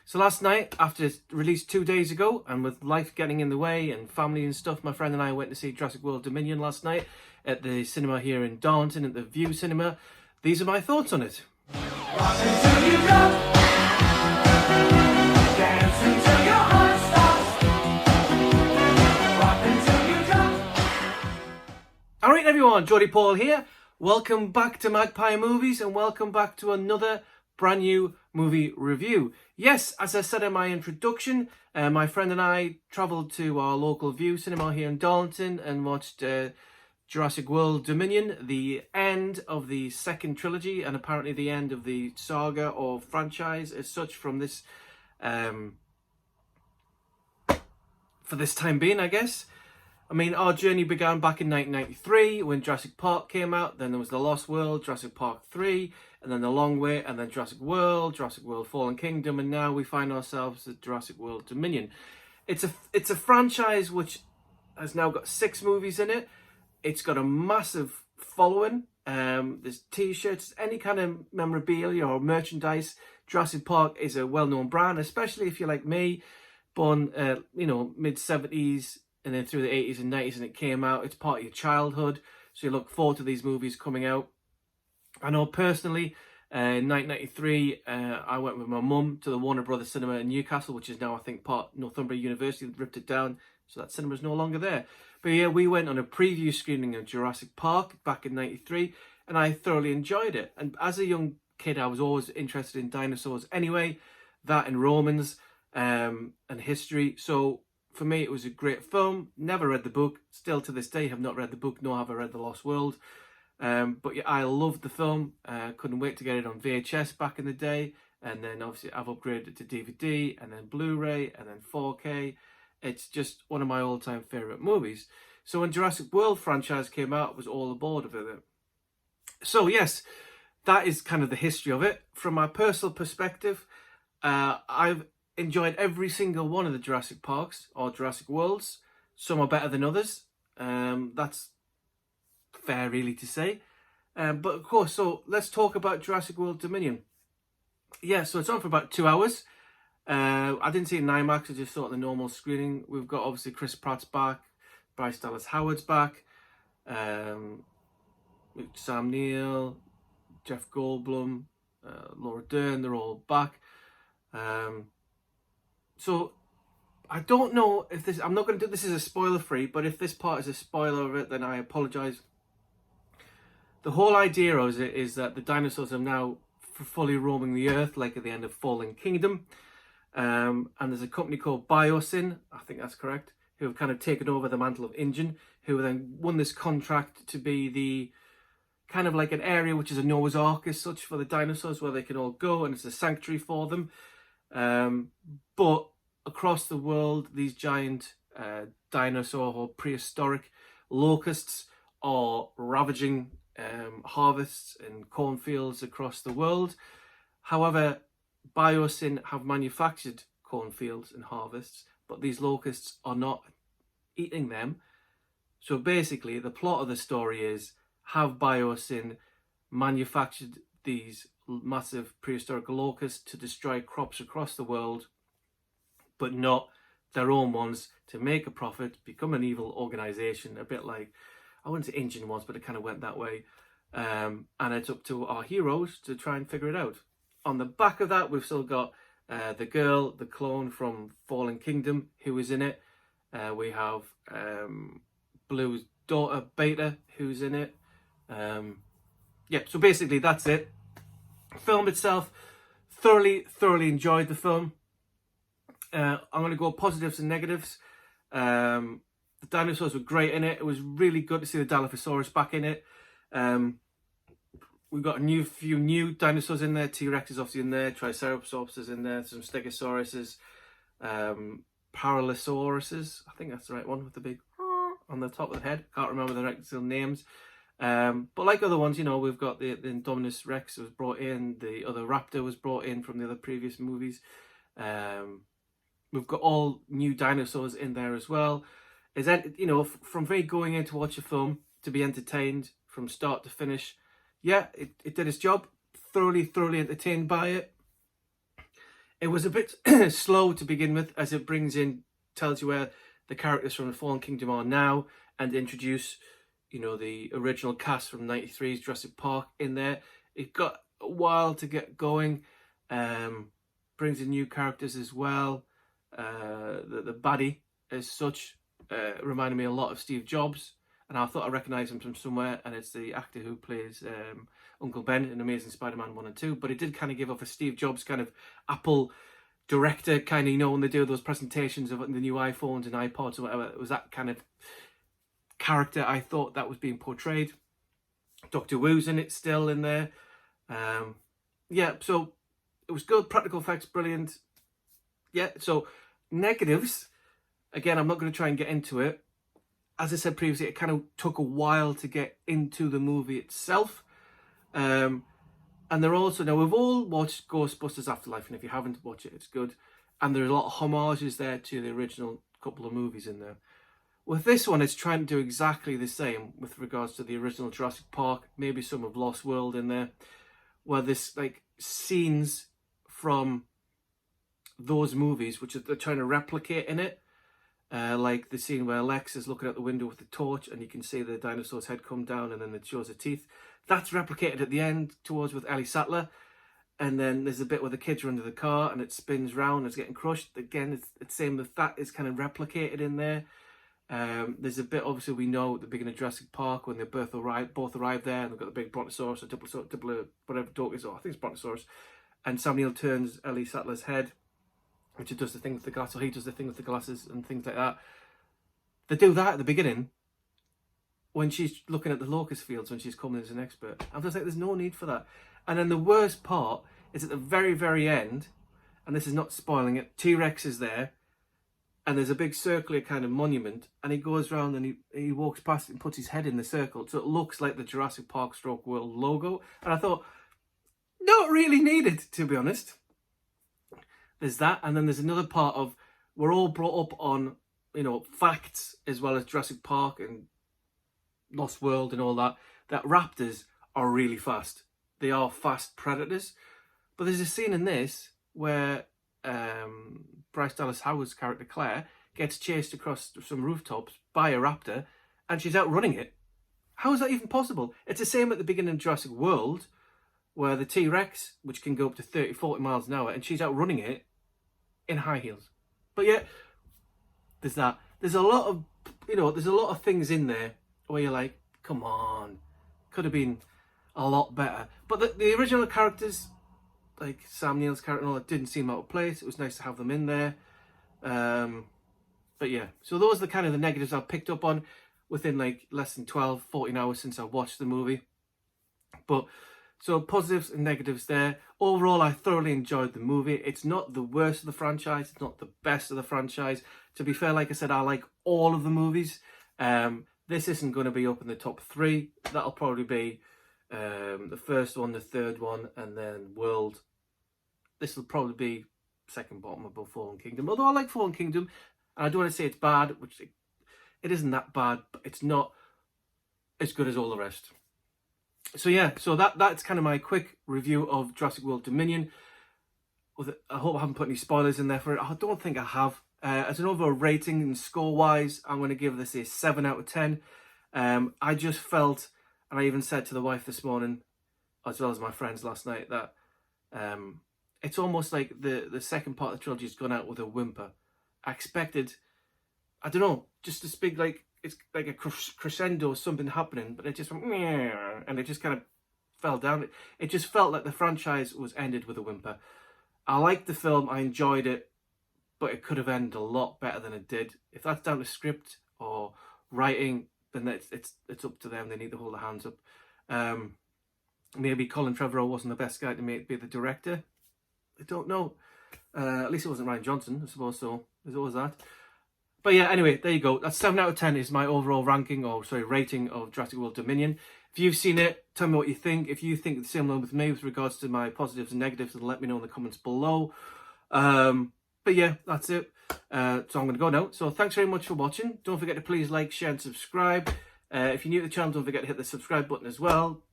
So last night, after it's released 2 days ago, and with life getting in the way and family and stuff, my friend and I went to see Jurassic World Dominion last night at the cinema here in Darlington at the View Cinema. These are my thoughts on it. Rock until you drop. Dance until your heart stops. Rock until you drop. Alright everyone, Jody Paul here. Welcome back to Magpie Movies and welcome back to another brand new movie review. Yes, as I said in my introduction, my friend and I travelled to our local View Cinema here in Darlington and watched Jurassic World Dominion, the end of the second trilogy and apparently the end of the saga or franchise as such from this, for this time being, I guess. I mean, our journey began back in 1993 when Jurassic Park came out. Then there was The Lost World, Jurassic Park 3, and then The Long Way, and then Jurassic World Fallen Kingdom, and now we find ourselves at Jurassic World Dominion. It's a franchise which has now got 6 movies in it. It's got a massive following. There's t-shirts, any kind of memorabilia or merchandise. Jurassic Park is a well-known brand, especially if you're like me, born, mid-70s, and then through the 80s and 90s, and it came out. It's part of your childhood, so you look forward to these movies coming out. I know personally, in 1993, I went with my mum to the Warner Brothers Cinema in Newcastle, which is now, I think, part Northumbria University. They ripped it down, so that cinema is no longer there. But yeah, we went on a preview screening of Jurassic Park back in 93, and I thoroughly enjoyed it. And as a young kid, I was always interested in dinosaurs anyway, that and Romans, and history. So for me, it was a great film. Never read the book. Still to this day, have not read the book, nor have I read The Lost World. But yeah, I loved the film. Couldn't wait to get it on VHS back in the day. And then obviously I've upgraded it to DVD and then Blu-ray and then 4K. It's just one of my all-time favourite movies. So when Jurassic World franchise came out, I was all aboard with it. So yes, that is kind of the history of it. From my personal perspective, I've enjoyed every single one of the Jurassic Parks or Jurassic Worlds. Some are better than others. That's fair really to say. But of course, so let's talk about Jurassic World Dominion. Yeah, so it's on for about 2 hours. I didn't see it in IMAX, I just saw it the normal screening. We've got obviously Chris Pratt's back, Bryce Dallas Howard's back, Sam Neill, Jeff Goldblum, Laura Dern, they're all back. So I don't know if this, I'm not going to do this as a spoiler free, but if this part is a spoiler of it, then I apologise. The whole idea of it is that the dinosaurs are now fully roaming the earth, like at the end of Fallen Kingdom. And there's a company called Biosyn, I think that's correct, who have kind of taken over the mantle of InGen, who then won this contract to be the kind of like an area which is a Noah's Ark as such for the dinosaurs, where they can all go, and it's a sanctuary for them. But across the world, these giant dinosaur or prehistoric locusts are ravaging harvests and cornfields across the world. However, Biosyn have manufactured cornfields and harvests, but these locusts are not eating them. So basically, the plot of the story is, have Biosyn manufactured these massive prehistoric locusts to destroy crops across the world, but not their own ones, to make a profit, become an evil organisation, a bit like, I wouldn't say InGen was, but it kind of went that way. And it's up to our heroes to try and figure it out. On the back of that, we've still got the girl, the clone from Fallen Kingdom, who is in it. We have Blue's daughter, Beta, who's in it. Yeah, so basically that's it. Film itself, thoroughly enjoyed the film. I'm going to go positives and negatives. The dinosaurs were great in it. It was really good to see the Dilophosaurus back in it. We've got a few new dinosaurs in there. T-Rex is obviously in there. Triceratops is in there. Some Stegosauruses. Paralysauruses. I think that's the right one with the big on the top of the head. Can't remember the actual names. But like other ones, you know, we've got the Indominus Rex was brought in. The other raptor was brought in from the other previous movies. We've got all new dinosaurs in there as well. Is that, you know, from very going in to watch a film to be entertained from start to finish. Yeah, it did its job. Thoroughly entertained by it. It was a bit slow to begin with, as it tells you where the characters from the Fallen Kingdom are now, and introduce, the original cast from '93's Jurassic Park in there. It got a while to get going. Brings in new characters as well. The baddie, as such, reminded me a lot of Steve Jobs, and I thought I recognised him from somewhere, and it's the actor who plays Uncle Ben in Amazing Spider-Man 1 and 2, but it did kind of give off a Steve Jobs kind of Apple director kind of, when they do those presentations of the new iPhones and iPods or whatever. It was that kind of character I thought that was being portrayed. Doctor Wu's in it, still in there. Yeah, so it was good. Practical effects, brilliant. Yeah, so negatives, again, I'm not going to try and get into it. As I said previously, it kind of took a while to get into the movie itself. And they're also, now we've all watched Ghostbusters Afterlife, and if you haven't watched it, it's good. And there's a lot of homages there to the original couple of movies in there. With this one, it's trying to do exactly the same with regards to the original Jurassic Park, maybe some of Lost World in there, where there's like scenes from those movies which they're trying to replicate in it. Like the scene where Lex is looking out the window with the torch and you can see the dinosaur's head come down and then it shows the teeth. That's replicated at the end towards with Ellie Sattler. And then there's a bit where the kids are under the car and it spins round and it's getting crushed. Again, it's same with that is kind of replicated in there. There's a bit, obviously, we know at the beginning of Jurassic Park when they both arrive there and they've got the big brontosaurus or double whatever dog is, or I think it's brontosaurus. And Sam Neill turns Ellie Sattler's head, which it does the thing with the glass, or he does the thing with the glasses and things like that. They do that at the beginning when she's looking at the locust fields when she's coming as an expert. I'm just like, there's no need for that. And then the worst part is at the very, very end, and this is not spoiling it, T-Rex is there, and there's a big circular kind of monument, and he goes around and he walks past it and puts his head in the circle, so it looks like the Jurassic Park / World logo. And I thought, not really needed, to be honest. There's that, and then there's another part of, we're all brought up on, facts as well as Jurassic Park and Lost World and all that raptors are really fast. They are fast predators. But there's a scene in this where Bryce Dallas Howard's character Claire gets chased across some rooftops by a raptor and she's outrunning it. How is that even possible? It's the same at the beginning of Jurassic World where the T-Rex, which can go up to 30, 40 miles an hour, and she's outrunning it in high heels. But yeah, there's that. There's a lot of things in there where you're like, come on, could have been a lot better. But the original characters, like Sam Neill's character and all that, didn't seem out of place. It was nice to have them in there. But yeah, so those are the kind of the negatives I've picked up on within like less than 12, 14 hours since I watched the movie. But so positives and negatives there. Overall, I thoroughly enjoyed the movie. It's not the worst of the franchise. It's not the best of the franchise. To be fair, like I said, I like all of the movies. This isn't going to be up in the top 3. That'll probably be the first one, the third one, and then World. This will probably be second bottom above Fallen Kingdom. Although I like Fallen Kingdom, and I don't want to say it's bad, which it isn't that bad, but it's not as good as all the rest. So yeah, so that's kind of my quick review of Jurassic World Dominion. I hope I haven't put any spoilers in there for it. I don't think I have. As an overall rating and score-wise, I'm going to give this a 7 out of 10. I just felt, and I even said to the wife this morning, as well as my friends last night, that it's almost like the second part of the trilogy has gone out with a whimper. I expected, I don't know, just this big, like, it's like a crescendo or something happening, but it just went, and it just kind of fell down. It just felt like the franchise was ended with a whimper. I liked the film, I enjoyed it, but it could have ended a lot better than it did. If that's down to script or writing, then it's up to them. They need to hold their hands up. Maybe Colin Trevorrow wasn't the best guy to be the director. I don't know. At least it wasn't Rian Johnson, I suppose, so there's always that. But yeah, anyway, there you go. That's 7 out of 10 is my overall rating of Jurassic World Dominion. If you've seen it, tell me what you think. If you think the same along with me with regards to my positives and negatives, then let me know in the comments below. But yeah, that's it. So I'm going to go now. So thanks very much for watching. Don't forget to please like, share and subscribe. If you're new to the channel, don't forget to hit the subscribe button as well.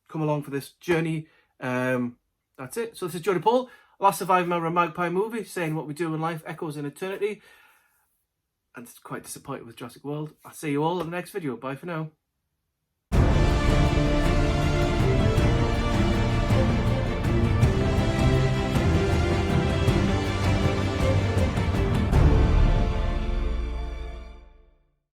Come along for this journey. That's it. So this is Jody Paul. Last Surviving Member of Magpie movie, saying what we do in life echoes in eternity. And quite disappointed with Jurassic World. I'll see you all in the next video. Bye for now.